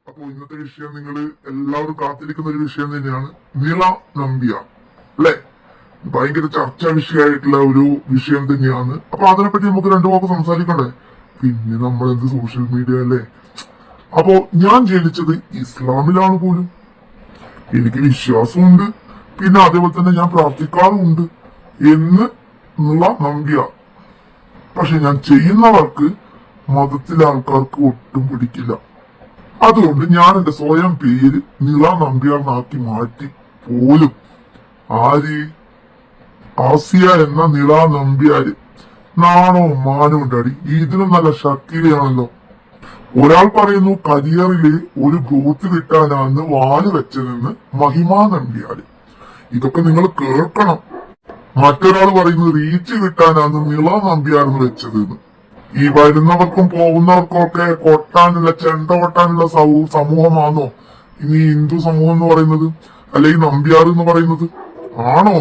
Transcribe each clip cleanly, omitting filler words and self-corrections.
അപ്പൊ ഇന്നത്തെ വിഷയം നിങ്ങൾ എല്ലാവരും കാത്തിരിക്കുന്ന ഒരു വിഷയം തന്നെയാണ്. നിള നമ്പ്യാർ അല്ലെ, ഭയങ്കര ചർച്ചാ വിഷയമായിട്ടുള്ള ഒരു വിഷയം തന്നെയാണ്. അപ്പൊ അതിനെപ്പറ്റി നമുക്ക് രണ്ടു വാക്ക് സംസാരിക്കണ്ടേ? പിന്നെ നമ്മൾ എന്ത് സോഷ്യൽ മീഡിയ അല്ലേ. അപ്പോ ഞാൻ ജനിച്ചത് ഇസ്ലാമിലാണ് പോലും, എനിക്ക് വിശ്വാസമുണ്ട്, പിന്നെ അതേപോലെ തന്നെ ഞാൻ പ്രാർത്ഥിക്കാറുമുണ്ട് എന്ന് നിള നമ്പ്യാർ. പക്ഷെ ഞാൻ ചെയ്യുന്ന വർക്ക് മതത്തിലെ ആൾക്കാർക്ക് ഒട്ടും പിടിക്കില്ല. അതുകൊണ്ട് ഞാൻ എന്റെ സ്വയം പേര് നിള നമ്പ്യാറിനാക്കി മാറ്റി പോലും. ആര്? ആസിയ എന്ന നിള നമ്പ്യാര്. നാണോ മാനോ ഉണ്ടാടി, ഇതിനും നല്ല ശക്തിയാണല്ലോ. ഒരാൾ പറയുന്നു കരിയറില് ഒരു ഗ്രോത്ത് കിട്ടാനാണ് വാല് വെച്ചതെന്ന് മഹിമാ നമ്പ്യാര്. ഇതൊക്കെ നിങ്ങൾ കേൾക്കണം. മറ്റൊരാൾ പറയുന്നത് റീച്ച് കിട്ടാനാണ് നിള നമ്പ്യാരെന്ന് വെച്ചതെന്ന്. ഈ വരുന്നവർക്കും പോകുന്നവർക്കും ഒക്കെ കൊട്ടാനുള്ള ചെണ്ട കൊട്ടാനുള്ള സമൂഹമാണോ ഇനി ഹിന്ദു സമൂഹം എന്ന് പറയുന്നത്, അല്ലെങ്കിൽ നമ്പ്യാർ എന്ന് പറയുന്നത്? ആണോ?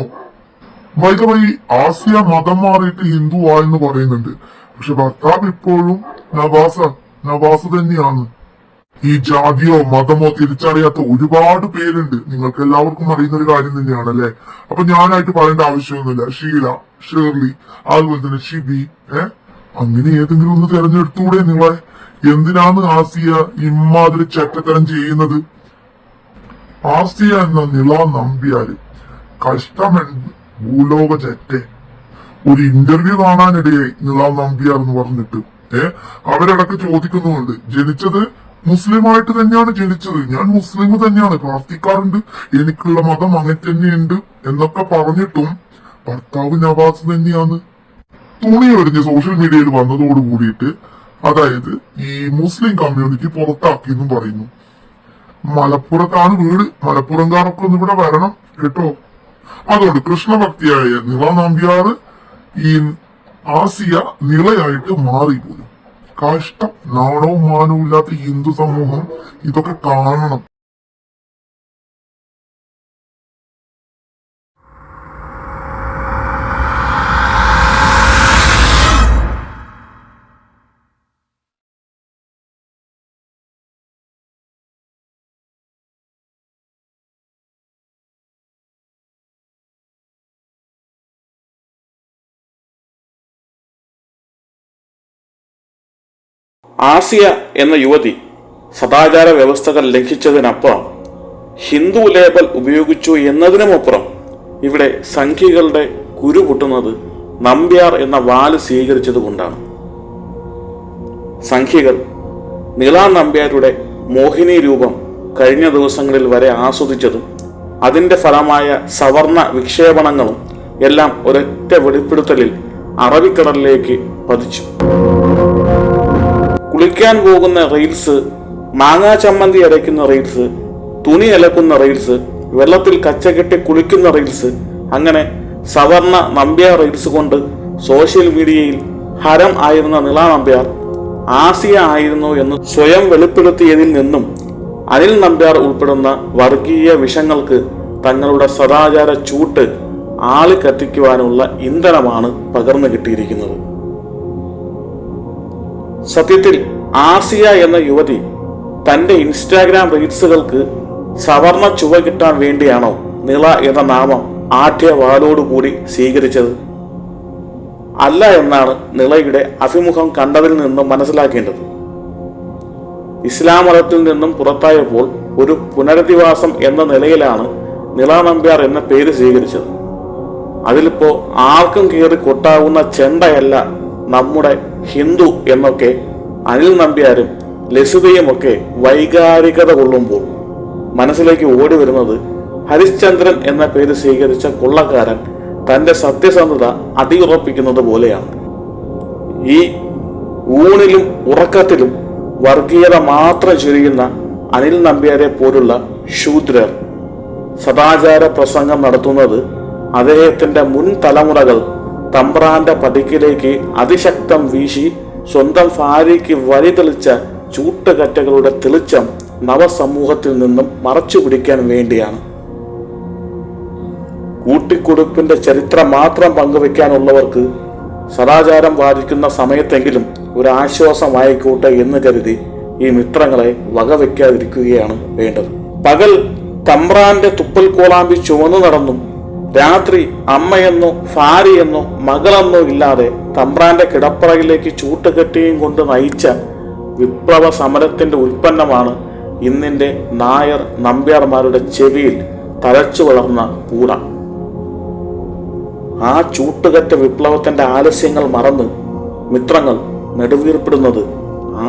വൈകവൈ ആസിയ മതം മാറിയിട്ട് ഹിന്ദു ആയെന്ന് പറയുന്നുണ്ട്. പക്ഷെ ഭർത്താവ് ഇപ്പോഴും നവാസ് തന്നെയാണ്. ഈ ജാതിയോ മതമോ തിരിച്ചറിയാത്ത ഒരുപാട് പേരുണ്ട്. നിങ്ങൾക്ക് എല്ലാവർക്കും അറിയുന്ന ഒരു കാര്യം തന്നെയാണ് അല്ലെ. അപ്പൊ ഞാനായിട്ട് പറയേണ്ട ആവശ്യമൊന്നുമില്ല. ഷീല, ഷേർലി, അതുപോലെ തന്നെ ഷിബി, അങ്ങനെ ഏതെങ്കിലും ഒന്ന് തെരഞ്ഞെടുത്തൂടെ നിങ്ങളെ? എന്തിനാണ് ആസിയ ഇമ്മാതിരി ചെറ്റത്തരം ചെയ്യുന്നത്? ആസിയ എന്ന നിള നമ്പ്യാര് കഷ്ടമെന്ന് ഭൂലോക ചെറ്റെ. ഒരു ഇന്റർവ്യൂ കാണാനിടയായി നിള നമ്പ്യാർ എന്ന് പറഞ്ഞിട്ട് അവരിടക്ക് ചോദിക്കുന്നുണ്ട്, ജനിച്ചത് മുസ്ലിമായിട്ട് തന്നെയാണ് ജനിച്ചത്, ഞാൻ മുസ്ലിം തന്നെയാണ്, പ്രാർത്ഥിക്കാറുണ്ട്, എനിക്കുള്ള മതം അങ്ങനെ തന്നെയുണ്ട് എന്നൊക്കെ പറഞ്ഞിട്ടും ഭർത്താവ് നവാസ് തന്നെയാണ്. തുണി ഒരിഞ്ഞ് സോഷ്യൽ മീഡിയയിൽ വന്നതോട് കൂടിയിട്ട്, അതായത് ഈ മുസ്ലിം കമ്മ്യൂണിറ്റി പുറത്താക്കിയെന്നും പറയുന്നു. മലപ്പുറത്താണ് വീട്, മലപ്പുറംകാരൊക്കെ ഒന്ന് ഇവിടെ വരണം കേട്ടോ. അതുകൊണ്ട് കൃഷ്ണഭക്തിയായ നിള നമ്പ്യാറ് ഈ ആസിയ നിളയായിട്ട് മാറിപ്പോലും. കഷ്ടം. നാണവും മാനവും ഇല്ലാത്ത ഹിന്ദു സമൂഹം ഇതൊക്കെ കാണണം. ആസിയ എന്ന യുവതി സദാചാര വ്യവസ്ഥകൾ ലംഘിച്ചതിനപ്പുറം ഹിന്ദു ലേബൽ ഉപയോഗിച്ചു എന്നതിനുമപ്പുറം ഇവിടെ സംഖ്യകളുടെ കുരു പൊട്ടുന്നത് നമ്പ്യാർ എന്ന വാല് സ്വീകരിച്ചത് കൊണ്ടാണ്. സംഖ്യകൾ നിള നമ്പ്യാരുടെ മോഹിനി രൂപം കഴിഞ്ഞ ദിവസങ്ങളിൽ വരെ ആസ്വദിച്ചതും അതിന്റെ ഫലമായ സവർണ വിക്ഷേപണങ്ങളും എല്ലാം ഒരൊറ്റ വെളിപ്പെടുത്തലിൽ അറബിക്കടലിലേക്ക് പതിച്ചു. കുളിക്കാൻ പോകുന്ന റീൽസ്, മാങ്ങാ ചമ്മന്തി അരയ്ക്കുന്ന റീൽസ്, തുണി അലക്കുന്ന റീൽസ്, വെള്ളത്തിൽ കച്ചകെട്ടി കുളിക്കുന്ന റീൽസ്, അങ്ങനെ സവർണ നമ്പ്യാർ റീൽസ് കൊണ്ട് സോഷ്യൽ മീഡിയയിൽ ഹരം ആയിരുന്ന നിള നമ്പ്യാർ ആസിയ ആയിരുന്നു എന്ന് സ്വയം വെളിപ്പെടുത്തിയതിൽ നിന്നും അനിൽ നമ്പ്യാർ ഉൾപ്പെടുന്ന വർഗീയ വിഷങ്ങൾക്ക് തങ്ങളുടെ സദാചാര ചൂട്ട് ആളി കത്തിക്കുവാനുള്ള ഇന്ധനമാണ് പകർന്നു കിട്ടിയിരിക്കുന്നത്. സത്യത്തിൽ ആസിയ എന്ന യുവതി തന്റെ ഇൻസ്റ്റാഗ്രാം റീൽസുകൾക്ക് സവർണ ചുവ കിട്ടാൻ വേണ്ടിയാണോ നിള എന്ന നാമം ആഢ്യവാലോടുകൂടി സ്വീകരിച്ചത്? അല്ല എന്നാണ് നിളയുടെ അഭിമുഖം കണ്ടതിൽ നിന്നും മനസ്സിലാക്കേണ്ടത്. ഇസ്ലാം മതത്തിൽ നിന്നും പുറത്തായപ്പോൾ ഒരു പുനരധിവാസം എന്ന നിലയിലാണ് നിള നമ്പ്യാർ എന്ന പേര് സ്വീകരിച്ചത്. അതിലിപ്പോ ആർക്കും കയറി കൊട്ടാവുന്ന ചെണ്ടയല്ല നമ്മുടെ ഹിന്ദു എന്നൊക്കെ അനിൽ നമ്പ്യാരും ലസിതയുമൊക്കെ വൈകാരികത കൊള്ളുമ്പോൾ മനസ്സിലേക്ക് ഓടി വരുന്നത് ഹരിശ്ചന്ദ്രൻ എന്ന പേര് സ്വീകരിച്ച കൊള്ളക്കാരൻ തന്റെ സത്യസന്ധത അടിയുറപ്പിക്കുന്നത് പോലെയാണ്. ഈ ഊണിലും ഉറക്കത്തിലും വർഗീയത മാത്രം ചൊരിയുന്ന അനിൽ നമ്പ്യാരെ പോലുള്ള ശൂദ്രർ സദാചാര പ്രസംഗം നടത്തുന്നത് അദ്ദേഹത്തിന്റെ മുൻ തലമുറകൾ തമ്പ്രാന്റെ പതിക്കിലേക്ക് അതിശക്തം വീശി സ്വന്തം ഭാര്യയ്ക്ക് വഴിതെളിച്ച ചൂട്ടുകറ്റകളുടെ തെളിച്ചം നവസമൂഹത്തിൽ നിന്നും മറച്ചു പിടിക്കാൻ വേണ്ടിയാണ്. കൂട്ടിക്കൊടുപ്പിന്റെ ചരിത്രം മാത്രം പങ്കുവെക്കാനുള്ളവർക്ക് സദാചാരം വാദിക്കുന്ന സമയത്തെങ്കിലും ഒരു ആശ്വാസമായിക്കോട്ടെ എന്ന് കരുതി ഈ മിത്രങ്ങളെ വകവെക്കാതിരിക്കുകയാണ് വേണ്ടത്. പകൽ തമ്പ്രാന്റെ തുപ്പൽ കോളാമ്പി ചുവന്നു നടന്നും രാത്രി അമ്മയെന്നോ ഭാര്യയെന്നോ മകളെന്നോ ഇല്ലാതെ തമ്പ്രാന്റെ കിടപ്പറയിലേക്ക് ചൂട്ടുകെട്ടിയും കൊണ്ട് നയിച്ച വിപ്ലവ സമരത്തിന്റെ ഉൽപ്പന്നമാണ് ഇന്നിന്റെ നായർ നമ്പ്യാർമാരുടെ ചെവിയിൽ തഴച്ചു വളർന്ന പൂട. ആ ചൂട്ടുകറ്റ വിപ്ലവത്തിന്റെ ആലസ്യങ്ങൾ മറന്ന് മിത്രങ്ങൾ നെടുവീർപ്പിടുന്നത്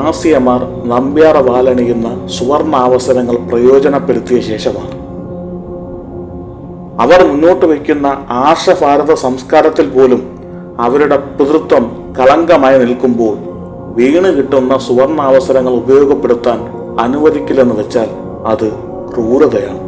ആസിയമാർ നമ്പ്യാർ വാലണിയുന്ന സുവർണാവസരങ്ങൾ പ്രയോജനപ്പെടുത്തിയ ശേഷമാണ്. അവർ മുന്നോട്ട് വയ്ക്കുന്ന ആർഷഭാരത സംസ്കാരത്തിൽ പോലും അവരുടെ പിതൃത്വം കളങ്കമായി നിൽക്കുമ്പോൾ വീണ് കിട്ടുന്ന സുവർണാവസരങ്ങൾ ഉപയോഗപ്പെടുത്താൻ അനുവദിക്കില്ലെന്ന് വെച്ചാൽ അത് ക്രൂരതയാണ്.